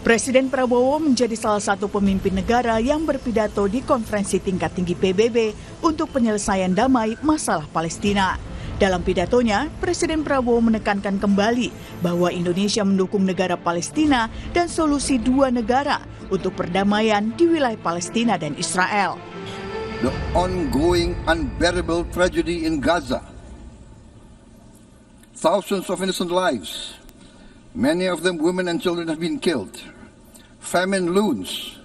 Presiden Prabowo menjadi salah satu pemimpin negara yang berpidato di konferensi tingkat tinggi PBB untuk penyelesaian damai masalah Palestina. Dalam pidatonya, Presiden Prabowo menekankan kembali bahwa Indonesia mendukung negara Palestina dan solusi dua negara untuk perdamaian di wilayah Palestina dan Israel. The ongoing unbearable tragedy in Gaza. Thousands of innocent lives, many of them women and children, have been killed. Famine looms.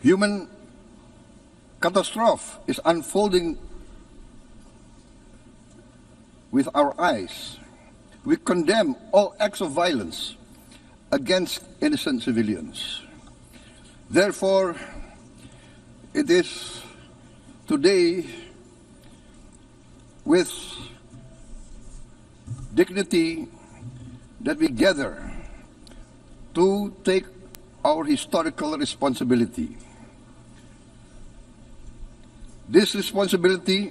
Human catastrophe is unfolding with our eyes. We condemn all acts of violence against innocent civilians. Therefore, it is today with dignity that we gather to take our historical responsibility. This responsibility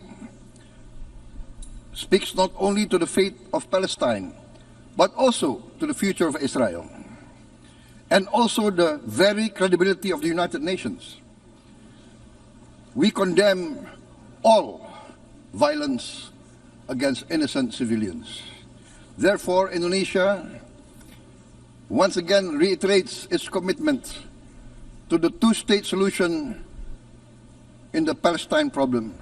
speaks not only to the fate of Palestine, but also to the future of Israel, and also the very credibility of the United Nations. We condemn all violence against innocent civilians. Therefore, Indonesia once again reiterates its commitment to the two-state solution in the Palestine problem.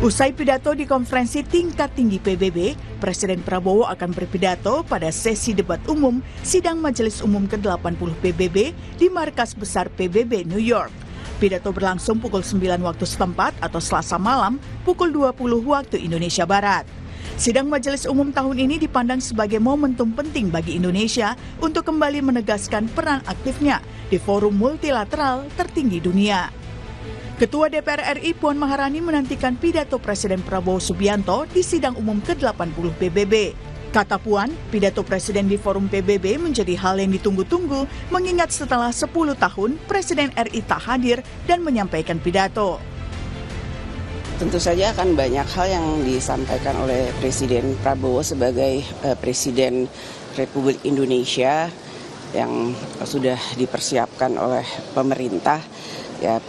Usai pidato di konferensi tingkat tinggi PBB, Presiden Prabowo akan berpidato pada sesi debat umum sidang Majelis Umum ke-80 PBB di markas besar PBB New York. Pidato berlangsung pukul 9 waktu setempat atau Selasa malam, pukul 20 waktu Indonesia Barat. Sidang Majelis Umum tahun ini dipandang sebagai momentum penting bagi Indonesia untuk kembali menegaskan peran aktifnya di forum multilateral tertinggi dunia. Ketua DPR RI Puan Maharani menantikan pidato Presiden Prabowo Subianto di sidang umum ke-80 PBB. Kata Puan, pidato Presiden di forum PBB menjadi hal yang ditunggu-tunggu mengingat setelah 10 tahun Presiden RI tak hadir dan menyampaikan pidato. Tentu saja akan banyak hal yang disampaikan oleh Presiden Prabowo sebagai Presiden Republik Indonesia yang sudah dipersiapkan oleh pemerintah. Ya,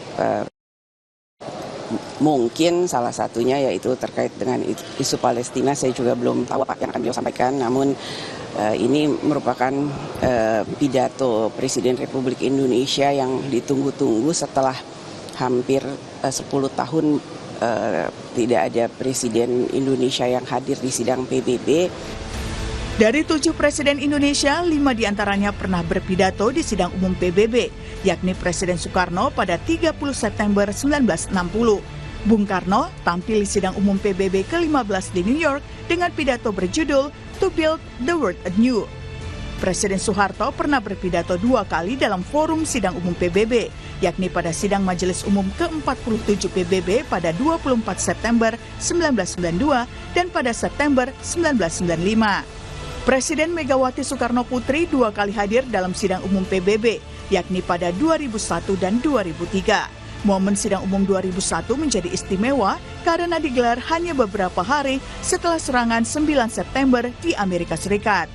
mungkin salah satunya yaitu terkait dengan isu Palestina. Saya juga belum tahu apa yang akan beliau sampaikan, namun ini merupakan pidato Presiden Republik Indonesia yang ditunggu-tunggu setelah hampir 10 tahun tidak ada Presiden Indonesia yang hadir di sidang PBB. Dari 7 Presiden Indonesia, 5 diantaranya pernah berpidato di sidang umum PBB, yakni Presiden Soekarno pada 30 September 1960. Bung Karno tampil di sidang umum PBB ke-15 di New York dengan pidato berjudul To Build the World Anew. Presiden Soeharto pernah berpidato 2 kali dalam forum sidang umum PBB, yakni pada sidang Majelis Umum ke-47 PBB pada 24 September 1992 dan pada September 1995. Presiden Megawati Soekarno Putri 2 kali hadir dalam sidang umum PBB, yakni pada 2001 dan 2003. Momen sidang umum 2001 menjadi istimewa karena digelar hanya beberapa hari setelah serangan 9 September di Amerika Serikat.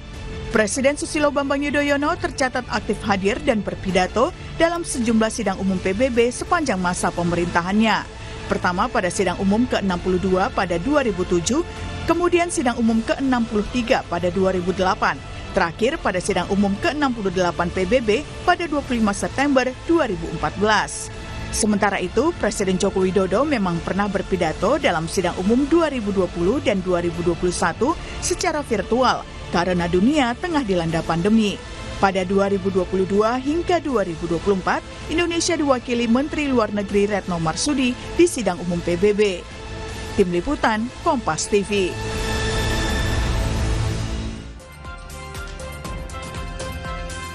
Presiden Susilo Bambang Yudhoyono tercatat aktif hadir dan berpidato dalam sejumlah sidang umum PBB sepanjang masa pemerintahannya. Pertama pada sidang umum ke-62 pada 2007, kemudian sidang umum ke-63 pada 2008, terakhir pada sidang umum ke-68 PBB pada 25 September 2014. Sementara itu, Presiden Joko Widodo memang pernah berpidato dalam sidang umum 2020 dan 2021 secara virtual karena dunia tengah dilanda pandemi. Pada 2022 hingga 2024, Indonesia diwakili Menteri Luar Negeri Retno Marsudi di sidang umum PBB. Tim Liputan, Kompas TV.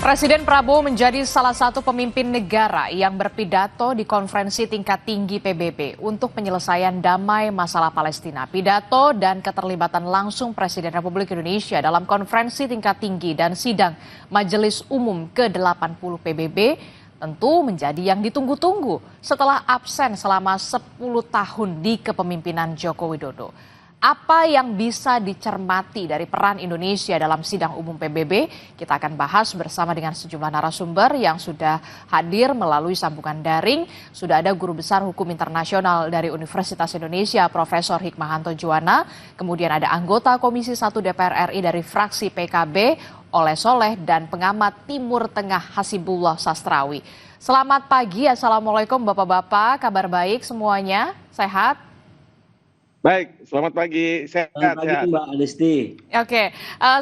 Presiden Prabowo menjadi salah satu pemimpin negara yang berpidato di konferensi tingkat tinggi PBB untuk penyelesaian damai masalah Palestina. Pidato dan keterlibatan langsung Presiden Republik Indonesia dalam konferensi tingkat tinggi dan sidang Majelis Umum ke-80 PBB tentu menjadi yang ditunggu-tunggu setelah absen selama 10 tahun di kepemimpinan Joko Widodo. Apa yang bisa dicermati dari peran Indonesia dalam sidang umum PBB? Kita akan bahas bersama dengan sejumlah narasumber yang sudah hadir melalui sambungan daring. Sudah ada Guru Besar Hukum Internasional dari Universitas Indonesia, Profesor Hikmahanto Juwana. Kemudian ada anggota Komisi 1 DPR RI dari fraksi PKB, Oleh Soleh, dan pengamat Timur Tengah Hasibullah Sastrawi. Selamat pagi, Assalamualaikum Bapak-Bapak, kabar baik semuanya, sehat? Baik, selamat pagi. Selamat pagi Mbak Adisti. Oke,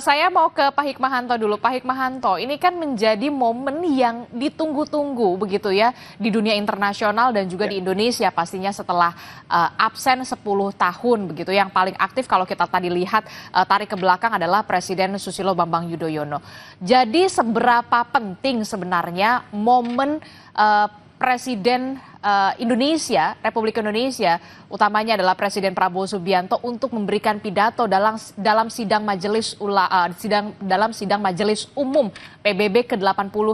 saya mau ke Pak Hikmahanto dulu. Pak Hikmahanto, ini kan menjadi momen yang ditunggu-tunggu begitu ya di dunia internasional dan juga di Indonesia pastinya setelah absen 10 tahun begitu. Yang paling aktif kalau kita tadi lihat tarik ke belakang adalah Presiden Susilo Bambang Yudhoyono. Jadi seberapa penting sebenarnya momen Presiden Indonesia, Republik Indonesia, utamanya adalah Presiden Prabowo Subianto untuk memberikan pidato dalam sidang majelis umum PBB ke-80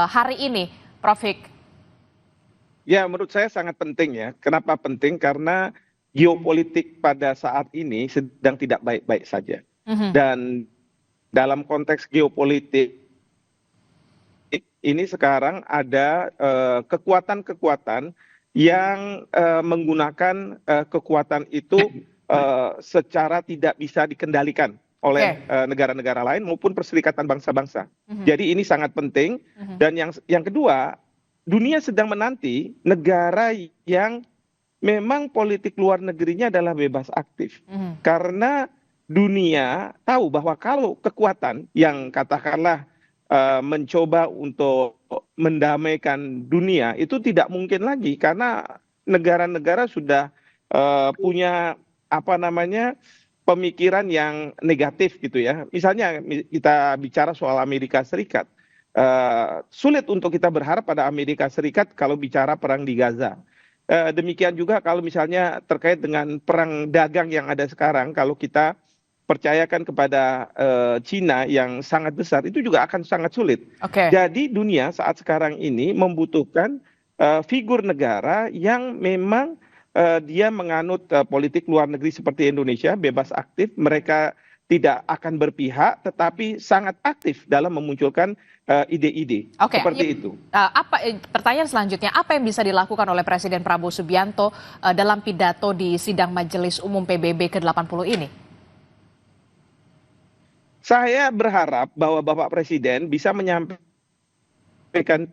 hari ini, Prof. Hik. Ya, menurut saya sangat penting ya. Kenapa penting? Karena geopolitik pada saat ini sedang tidak baik-baik saja. Dan dalam konteks geopolitik ini sekarang ada kekuatan-kekuatan yang menggunakan kekuatan itu secara tidak bisa dikendalikan oleh negara-negara lain maupun Perserikatan Bangsa-Bangsa. Jadi ini sangat penting. Dan yang kedua, dunia sedang menanti negara yang memang politik luar negerinya adalah bebas aktif. Karena dunia tahu bahwa kalau kekuatan yang katakanlah mencoba untuk mendamaikan dunia itu tidak mungkin lagi karena negara-negara sudah punya pemikiran yang negatif gitu ya. Misalnya kita bicara soal Amerika Serikat, sulit untuk kita berharap pada Amerika Serikat kalau bicara perang di Gaza. Demikian juga kalau misalnya terkait dengan perang dagang yang ada sekarang, kalau kita percayakan kepada Cina yang sangat besar, itu juga akan sangat sulit. Jadi dunia saat sekarang ini membutuhkan figur negara yang memang dia menganut politik luar negeri seperti Indonesia, bebas aktif, mereka tidak akan berpihak, tetapi sangat aktif dalam memunculkan ide-ide seperti itu. Pertanyaan selanjutnya, apa yang bisa dilakukan oleh Presiden Prabowo Subianto dalam pidato di sidang Majelis Umum PBB ke-80 ini? Saya berharap bahwa Bapak Presiden bisa menyampaikan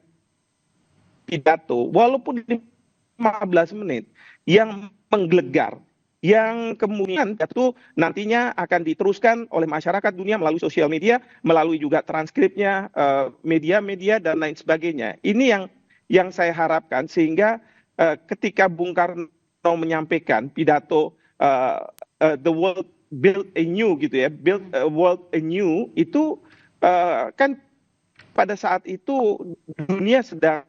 pidato walaupun 15 menit yang menggelegar, yang kemudian itu nantinya akan diteruskan oleh masyarakat dunia melalui sosial media, melalui juga transkripnya, media-media dan lain sebagainya. Ini yang saya harapkan sehingga ketika Bung Karno menyampaikan pidato The World Build Anew gitu ya, Build a World Anew itu kan pada saat itu dunia sedang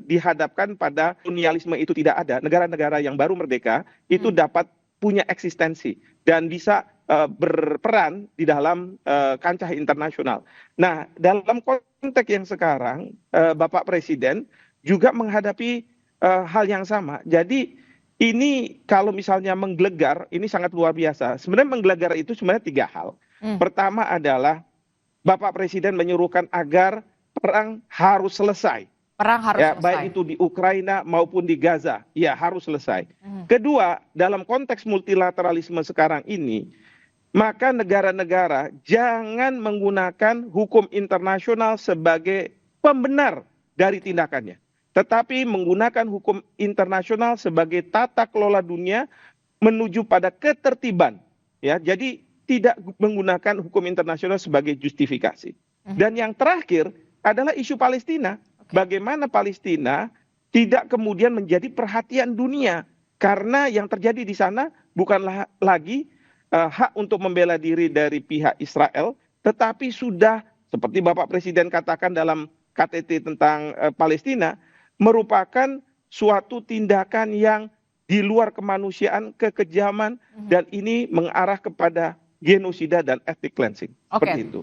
dihadapkan pada kolonialisme itu tidak ada. Negara-negara yang baru merdeka itu dapat punya eksistensi dan bisa berperan di dalam kancah internasional. Nah, dalam konteks yang sekarang Bapak Presiden juga menghadapi hal yang sama. Jadi ini kalau misalnya menggelegar, ini sangat luar biasa. Sebenarnya menggelegar itu sebenarnya 3 hal. Pertama adalah Bapak Presiden menyuruhkan agar perang harus selesai. Perang harus selesai. Baik itu di Ukraina maupun di Gaza, ya harus selesai. Kedua, dalam konteks multilateralisme sekarang ini, maka negara-negara jangan menggunakan hukum internasional sebagai pembenar dari tindakannya, tetapi menggunakan hukum internasional sebagai tata kelola dunia menuju pada ketertiban. Ya, jadi tidak menggunakan hukum internasional sebagai justifikasi. Dan yang terakhir adalah isu Palestina. Bagaimana Palestina tidak kemudian menjadi perhatian dunia karena yang terjadi di sana bukanlah lagi hak untuk membela diri dari pihak Israel, tetapi sudah seperti Bapak Presiden katakan dalam KTT tentang Palestina, merupakan suatu tindakan yang di luar kemanusiaan, kekejaman, dan ini mengarah kepada genosida dan ethnic cleansing. Seperti itu.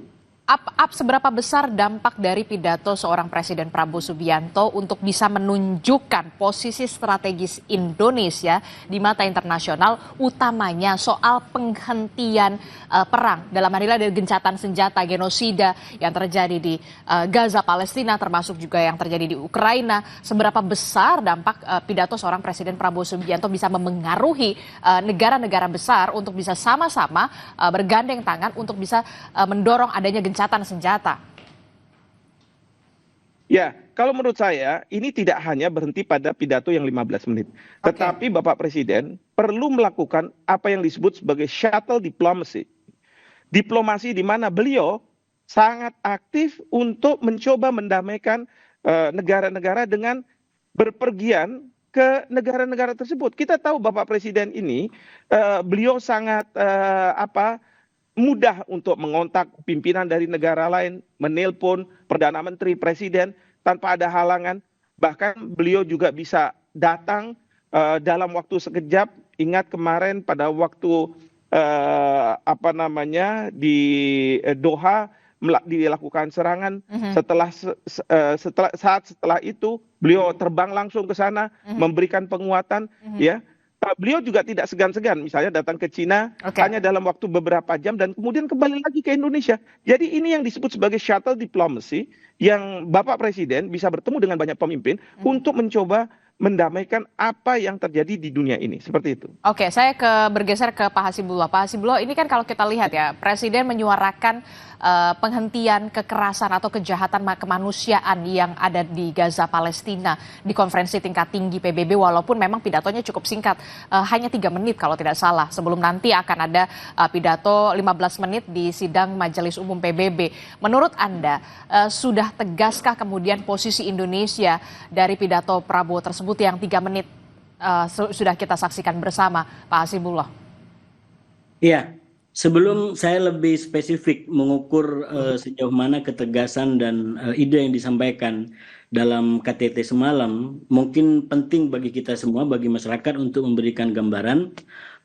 Seberapa besar dampak dari pidato seorang Presiden Prabowo Subianto untuk bisa menunjukkan posisi strategis Indonesia di mata internasional, utamanya soal penghentian perang, dalam hal ini ada gencatan senjata, genosida yang terjadi di Gaza, Palestina, termasuk juga yang terjadi di Ukraina. Seberapa besar dampak pidato seorang Presiden Prabowo Subianto bisa memengaruhi negara-negara besar untuk bisa sama-sama bergandeng tangan untuk bisa mendorong adanya gencatan senjata? Ya, kalau menurut saya ini tidak hanya berhenti pada pidato yang 15 menit. Tetapi Bapak Presiden perlu melakukan apa yang disebut sebagai shuttle diplomacy. Diplomasi di mana beliau sangat aktif untuk mencoba mendamaikan negara-negara dengan berpergian ke negara-negara tersebut. Kita tahu Bapak Presiden ini beliau sangat mudah untuk mengontak pimpinan dari negara lain, menelpon Perdana Menteri, Presiden tanpa ada halangan. Bahkan beliau juga bisa datang dalam waktu sekejap. Ingat kemarin pada waktu di Doha dilakukan serangan. Setelah itu beliau terbang langsung ke sana, memberikan penguatan, ya. Beliau juga tidak segan-segan, misalnya datang ke Cina hanya dalam waktu beberapa jam dan kemudian kembali lagi ke Indonesia. Jadi ini yang disebut sebagai shuttle diplomacy, yang Bapak Presiden bisa bertemu dengan banyak pemimpin untuk mencoba mendamaikan apa yang terjadi di dunia ini, seperti itu. Oke, saya bergeser ke Pak Hasibullah. Pak Hasibullah, ini kan kalau kita lihat ya, Presiden menyuarakan penghentian kekerasan atau kejahatan kemanusiaan yang ada di Gaza, Palestina di konferensi tingkat tinggi PBB, walaupun memang pidatonya cukup singkat, hanya 3 menit kalau tidak salah, sebelum nanti akan ada pidato 15 menit di sidang Majelis Umum PBB. Menurut Anda, sudah tegaskah kemudian posisi Indonesia dari pidato Prabowo tersebut yang 3 menit sudah kita saksikan bersama, Pak Hasibullah? Iya, sebelum saya lebih spesifik mengukur sejauh mana ketegasan dan ide yang disampaikan dalam KTT semalam, mungkin penting bagi kita semua, bagi masyarakat untuk memberikan gambaran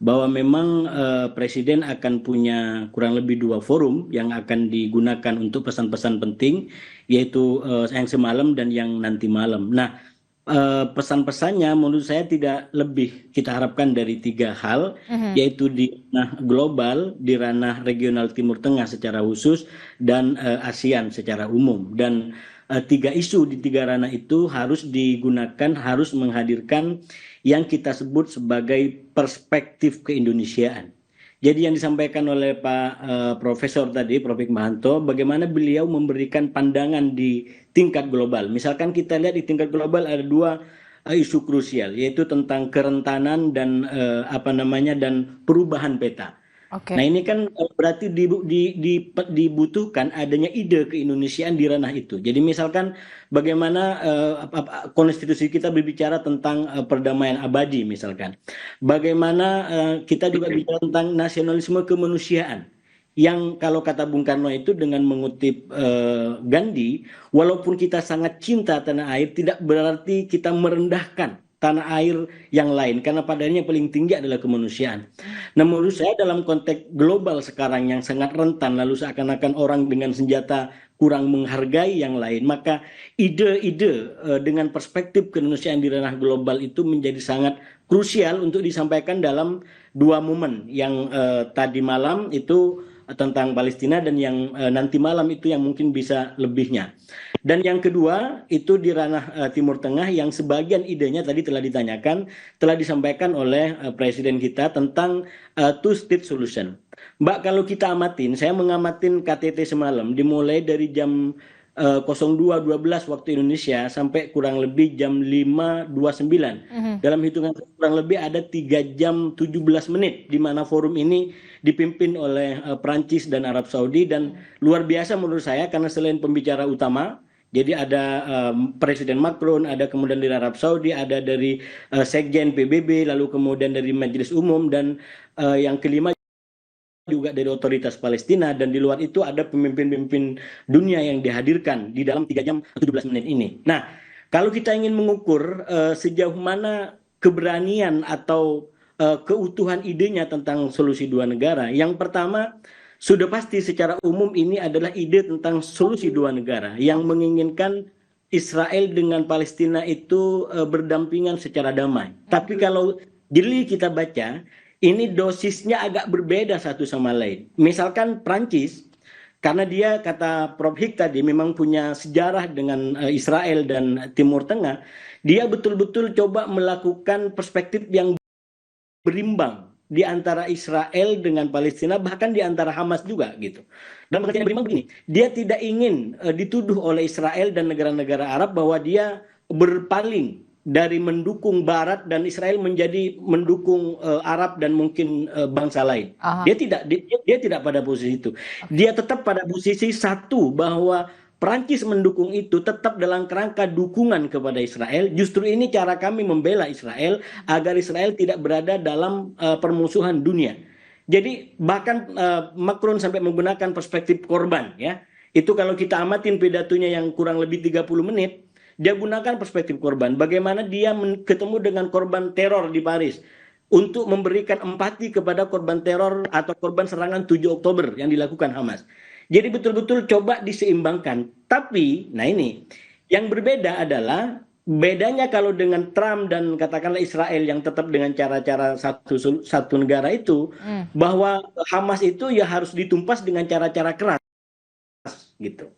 bahwa memang Presiden akan punya kurang lebih 2 forum yang akan digunakan untuk pesan-pesan penting, yaitu yang semalam dan yang nanti malam. Nah, pesan-pesannya menurut saya tidak lebih kita harapkan dari 3 hal, yaitu di ranah global, di ranah regional Timur Tengah secara khusus, dan ASEAN secara umum. Dan 3 isu di 3 ranah itu harus digunakan, harus menghadirkan yang kita sebut sebagai perspektif keindonesiaan. Jadi yang disampaikan oleh Pak Profesor tadi, Prof. Hikmahanto, bagaimana beliau memberikan pandangan di tingkat global. Misalkan kita lihat di tingkat global ada 2 isu krusial, yaitu tentang kerentanan dan dan perubahan peta. Nah ini kan berarti dibutuhkan adanya ide keindonesiaan di ranah itu. Jadi misalkan bagaimana konstitusi kita berbicara tentang perdamaian abadi misalkan. Bagaimana kita juga bicara tentang nasionalisme kemanusiaan. Yang kalau kata Bung Karno itu dengan mengutip Gandhi, walaupun kita sangat cinta tanah air, tidak berarti kita merendahkan tanah air yang lain, karena padanya paling tinggi adalah kemanusiaan. Nah menurut saya dalam konteks global sekarang yang sangat rentan, lalu seakan-akan orang dengan senjata kurang menghargai yang lain, maka ide-ide dengan perspektif keindonesiaan di ranah global itu menjadi sangat krusial untuk disampaikan dalam 2 momen yang tadi malam itu tentang Palestina dan yang nanti malam itu yang mungkin bisa lebihnya. Dan yang kedua itu di ranah Timur Tengah yang sebagian idenya tadi telah ditanyakan, telah disampaikan oleh Presiden kita tentang two-state solution. Mbak, kalau kita amatin, saya mengamatin KTT semalam dimulai dari jam 02.12 waktu Indonesia sampai kurang lebih jam 5.29. Dalam hitungan kurang lebih ada 3 jam 17 menit di mana forum ini dipimpin oleh Prancis dan Arab Saudi, dan luar biasa menurut saya karena selain pembicara utama, jadi ada Presiden Macron, ada kemudian dari Arab Saudi, ada dari Sekjen PBB, lalu kemudian dari Majelis Umum, dan yang kelima juga dari otoritas Palestina, dan di luar itu ada pemimpin-pemimpin dunia yang dihadirkan di dalam 3 jam 17 menit ini. Nah, kalau kita ingin mengukur sejauh mana keberanian atau keutuhan idenya tentang solusi 2 negara, yang pertama sudah pasti secara umum ini adalah ide tentang solusi dua negara yang menginginkan Israel dengan Palestina itu berdampingan secara damai. Tapi kalau jeli kita baca, ini dosisnya agak berbeda satu sama lain. Misalkan Prancis, karena dia kata Prof. Hik tadi memang punya sejarah dengan Israel dan Timur Tengah, dia betul-betul coba melakukan perspektif yang berimbang di antara Israel dengan Palestina, bahkan di antara Hamas juga gitu. Dan pengertian berimbang begini, dia tidak ingin dituduh oleh Israel dan negara-negara Arab bahwa dia berpaling dari mendukung Barat dan Israel menjadi mendukung Arab dan mungkin bangsa lain. Dia tidak pada posisi itu. Dia tetap pada posisi satu, bahwa Prancis mendukung itu tetap dalam kerangka dukungan kepada Israel. Justru ini cara kami membela Israel agar Israel tidak berada dalam permusuhan dunia. Jadi bahkan Macron sampai menggunakan perspektif korban, ya. Itu kalau kita amatin pidatonya yang kurang lebih 30 menit, dia gunakan perspektif korban. Bagaimana dia ketemu dengan korban teror di Paris untuk memberikan empati kepada korban teror atau korban serangan 7 Oktober yang dilakukan Hamas. Jadi betul-betul coba diseimbangkan. Tapi, nah ini, yang berbeda adalah bedanya kalau dengan Trump dan katakanlah Israel yang tetap dengan cara-cara satu negara itu, bahwa Hamas itu ya harus ditumpas dengan cara-cara keras, gitu.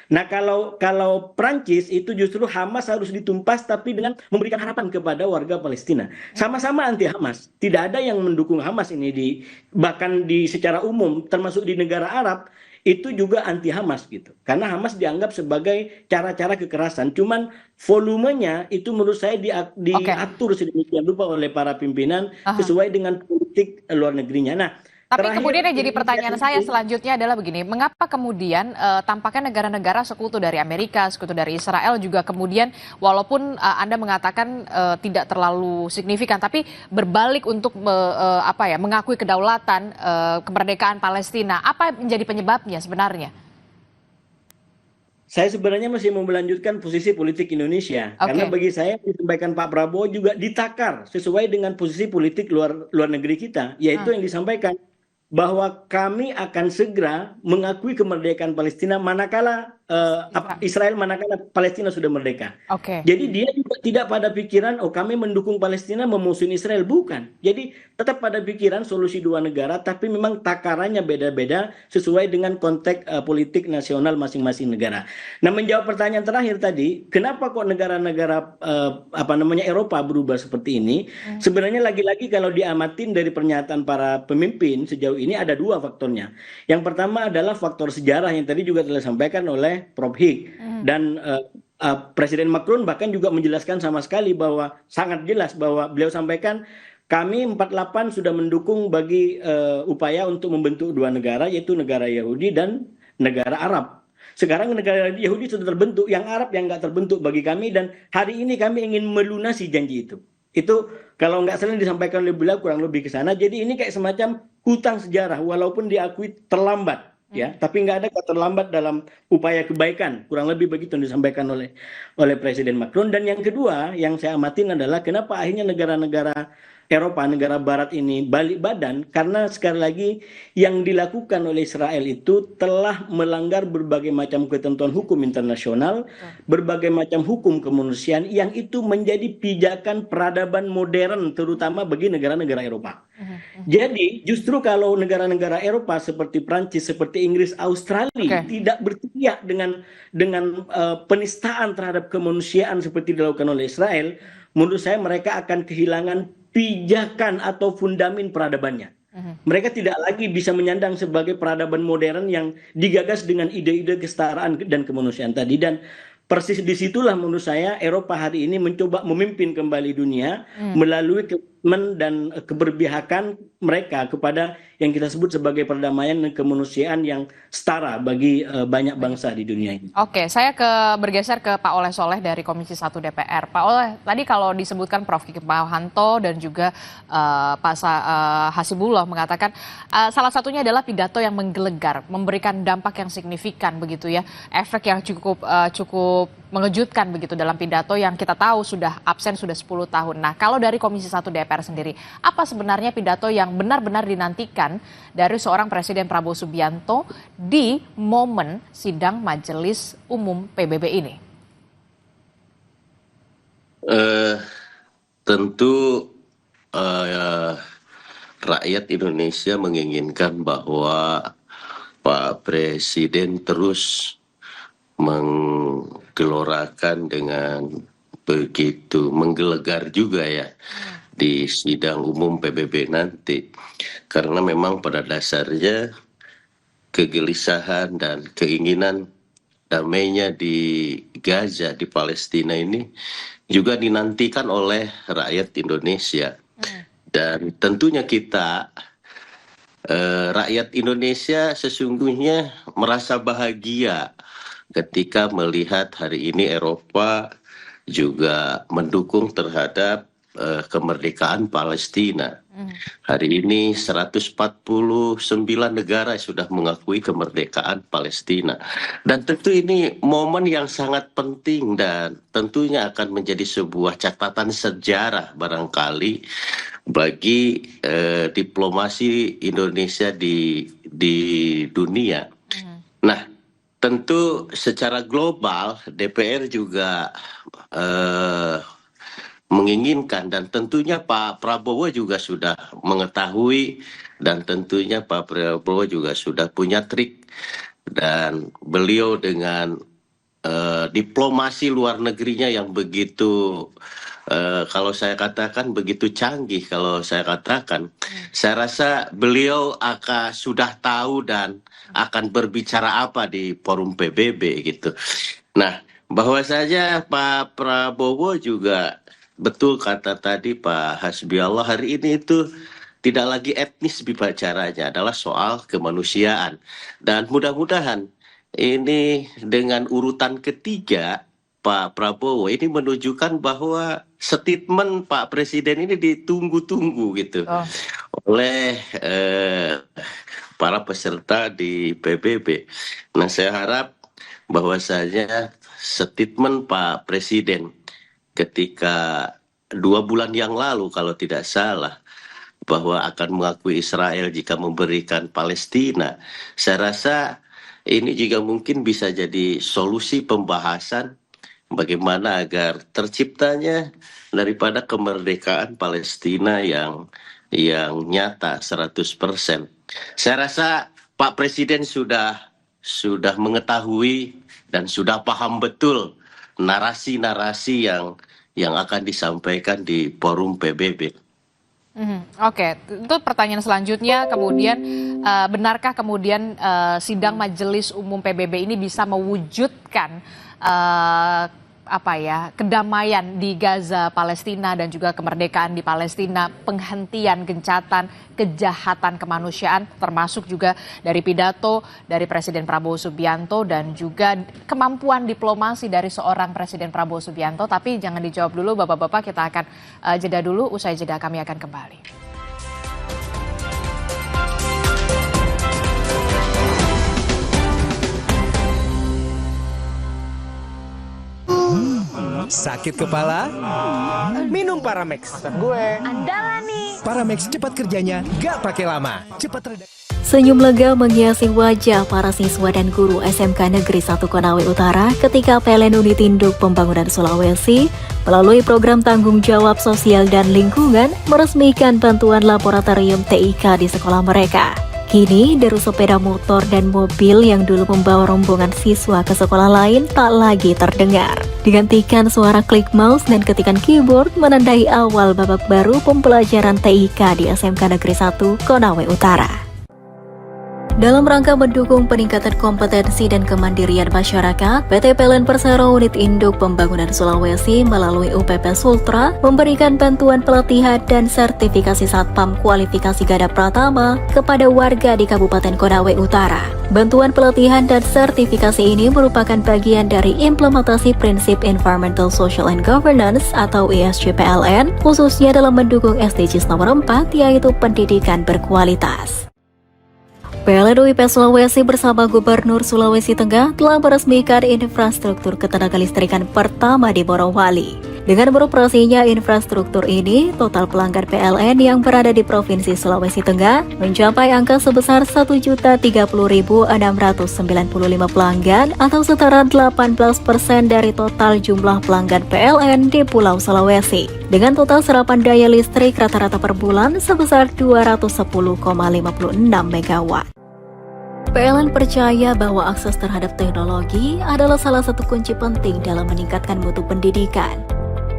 Nah kalau Prancis itu justru Hamas harus ditumpas tapi dengan memberikan harapan kepada warga Palestina. Sama-sama anti Hamas. Tidak ada yang mendukung Hamas ini bahkan secara umum termasuk di negara Arab itu juga anti Hamas gitu. Karena Hamas dianggap sebagai cara-cara kekerasan. Cuman volumenya itu menurut saya diatur sedemikian rupa oleh para pimpinan sesuai dengan politik luar negerinya. Nah, tapi kemudian yang jadi pertanyaan saya selanjutnya adalah begini, mengapa kemudian tampaknya negara-negara sekutu dari Amerika, sekutu dari Israel juga kemudian walaupun Anda mengatakan tidak terlalu signifikan, tapi berbalik untuk mengakui kedaulatan, kemerdekaan Palestina. Apa menjadi penyebabnya sebenarnya? Saya sebenarnya masih mau melanjutkan posisi politik Indonesia. Karena bagi saya disampaikan Pak Prabowo juga ditakar sesuai dengan posisi politik luar negeri kita, yaitu yang disampaikan bahwa kami akan segera mengakui kemerdekaan Palestina manakala Israel manakala Palestina sudah merdeka. Jadi dia juga tidak pada pikiran kami mendukung Palestina memusuhi Israel, bukan. Jadi tetap pada pikiran solusi dua negara, tapi memang takarannya beda-beda sesuai dengan konteks politik nasional masing-masing negara. Nah, menjawab pertanyaan terakhir tadi, kenapa kok negara-negara Eropa berubah seperti ini? Sebenarnya lagi-lagi kalau diamatin dari pernyataan para pemimpin sejauh ini ada dua faktornya. Yang pertama adalah faktor sejarah yang tadi juga telah disampaikan oleh Prof. Hik. Dan Presiden Macron bahkan juga menjelaskan sama sekali bahwa sangat jelas bahwa beliau sampaikan kami 48 sudah mendukung bagi upaya untuk membentuk dua negara, yaitu negara Yahudi dan negara Arab. Sekarang negara Yahudi sudah terbentuk, yang Arab yang nggak terbentuk bagi kami, dan hari ini kami ingin melunasi janji itu. Itu kalau nggak salah disampaikan oleh beliau kurang lebih ke sana. Jadi ini kayak semacam hutang sejarah walaupun diakui terlambat, ya, tapi nggak ada kata terlambat dalam upaya kebaikan. Kurang lebih begitu yang disampaikan oleh Presiden Macron. Dan yang kedua yang saya amatin adalah kenapa akhirnya negara-negara Eropa, negara Barat ini balik badan, karena sekali lagi yang dilakukan oleh Israel itu telah melanggar berbagai macam ketentuan hukum internasional, berbagai macam hukum kemanusiaan yang itu menjadi pijakan peradaban modern terutama bagi negara-negara Eropa. Jadi justru kalau negara-negara Eropa seperti Prancis, seperti Inggris, Australia tidak berteriak dengan penistaan terhadap kemanusiaan seperti dilakukan oleh Israel, menurut saya mereka akan kehilangan pijakan atau fundamen peradabannya. Mereka tidak lagi bisa menyandang sebagai peradaban modern yang digagas dengan ide-ide kesetaraan dan kemanusiaan tadi. Dan persis disitulah menurut saya Eropa hari ini mencoba memimpin kembali dunia melalui komitmen dan keberpihakan mereka kepada yang kita sebut sebagai perdamaian dan kemanusiaan yang setara bagi banyak bangsa di dunia ini. Oke, saya bergeser ke Pak Oleh Soleh dari Komisi 1 DPR. Pak Oleh, tadi kalau disebutkan Prof. Hikmahanto dan juga Pak Hasibullah mengatakan salah satunya adalah pidato yang menggelegar, memberikan dampak yang signifikan begitu ya, efek yang cukup mengejutkan begitu dalam pidato yang kita tahu sudah absen sudah 10 tahun. Nah, kalau dari Komisi 1 DPR Golkar sendiri. Apa sebenarnya pidato yang benar-benar dinantikan dari seorang Presiden Prabowo Subianto di momen sidang Majelis Umum PBB ini? Tentu rakyat Indonesia menginginkan bahwa Pak Presiden terus menggelorakan dengan begitu menggelegar juga ya di sidang umum PBB nanti. Karena memang pada dasarnya kegelisahan dan keinginan damainya di Gaza, di Palestina ini juga dinantikan oleh rakyat Indonesia. Dan tentunya kita, rakyat Indonesia sesungguhnya merasa bahagia ketika melihat hari ini Eropa juga mendukung terhadap kemerdekaan Palestina. Hari ini 149 negara sudah mengakui kemerdekaan Palestina. Dan tentu ini momen yang sangat penting dan tentunya akan menjadi sebuah catatan sejarah barangkali bagi diplomasi Indonesia di dunia. Nah, tentu secara global DPR juga menginginkan dan tentunya Pak Prabowo juga sudah mengetahui dan tentunya Pak Prabowo juga sudah punya trik dan beliau dengan diplomasi luar negerinya yang begitu kalau saya katakan begitu canggih, saya rasa beliau sudah tahu dan akan berbicara apa di forum PBB gitu. Nah, bahwasanya Pak Prabowo juga betul kata tadi Pak Hasbiallah, hari ini itu tidak lagi etnis bicaranya, adalah soal kemanusiaan. Dan mudah-mudahan ini dengan urutan ketiga Pak Prabowo ini menunjukkan bahwa statement Pak Presiden ini ditunggu-tunggu gitu oleh para peserta di PBB. Nah, saya harap bahwasanya statement Pak Presiden ketika 2 bulan yang lalu kalau tidak salah bahwa akan mengakui Israel jika memberikan Palestina, saya rasa ini juga mungkin bisa jadi solusi pembahasan bagaimana agar terciptanya daripada kemerdekaan Palestina yang nyata 100%. Saya rasa Pak Presiden sudah mengetahui dan sudah paham betul narasi-narasi yang akan disampaikan di forum PBB. Oke, itu pertanyaan selanjutnya. Kemudian benarkah kemudian sidang Majelis Umum PBB ini bisa mewujudkan kedamaian di Gaza, Palestina dan juga kemerdekaan di Palestina, penghentian gencatan, kejahatan kemanusiaan, termasuk juga dari pidato dari Presiden Prabowo Subianto dan juga kemampuan diplomasi dari seorang Presiden Prabowo Subianto. Tapi jangan dijawab dulu Bapak-bapak, kita akan jeda dulu, usai jeda kami akan kembali. Sakit kepala? Minum Paramex. Gue andalan nih. Paramex cepat kerjanya, gak pakai lama. Cepat reda. Senyum lega menghiasi wajah para siswa dan guru SMK Negeri 1 Konawe Utara ketika PLN Unit Induk Pembangunan Sulawesi melalui program tanggung jawab sosial dan lingkungan meresmikan bantuan laboratorium TIK di sekolah mereka. Kini, deru sepeda motor dan mobil yang dulu membawa rombongan siswa ke sekolah lain tak lagi terdengar. Digantikan suara klik mouse dan ketikan keyboard menandai awal babak baru pembelajaran TIK di SMK Negeri 1 Konawe Utara. Dalam rangka mendukung peningkatan kompetensi dan kemandirian masyarakat, PT PLN Persero Unit Induk Pembangunan Sulawesi melalui UPP Sultra memberikan bantuan pelatihan dan sertifikasi Satpam Kualifikasi Garda Pratama kepada warga di Kabupaten Konawe Utara. Bantuan pelatihan dan sertifikasi ini merupakan bagian dari implementasi prinsip Environmental, Social and Governance atau ESG PLN, khususnya dalam mendukung SDGs nomor 4 yaitu pendidikan berkualitas. PLN UIP Sulawesi bersama Gubernur Sulawesi Tengah telah meresmikan infrastruktur ketenaga listrikan pertama di Morowali. Dengan beroperasinya infrastruktur ini, total pelanggan PLN yang berada di Provinsi Sulawesi Tengah mencapai angka sebesar 1.030.695 pelanggan atau setara 18% dari total jumlah pelanggan PLN di Pulau Sulawesi. Dengan total serapan daya listrik rata-rata per bulan sebesar 210,56 MW. PLN percaya bahwa akses terhadap teknologi adalah salah satu kunci penting dalam meningkatkan mutu pendidikan.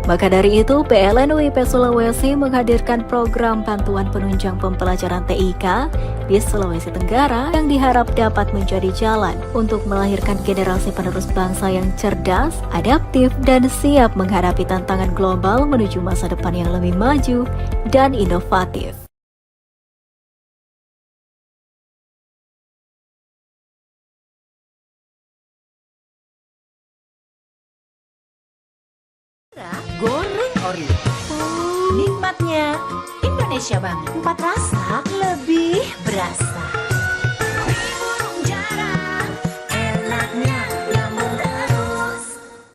Maka dari itu, PLN UIP Sulawesi menghadirkan program bantuan penunjang pembelajaran TIK di Sulawesi Tenggara yang diharap dapat menjadi jalan untuk melahirkan generasi penerus bangsa yang cerdas, adaptif, dan siap menghadapi tantangan global menuju masa depan yang lebih maju dan inovatif. Goreng ori. Nikmatnya Indonesia banget. 4 rasa lebih berasa.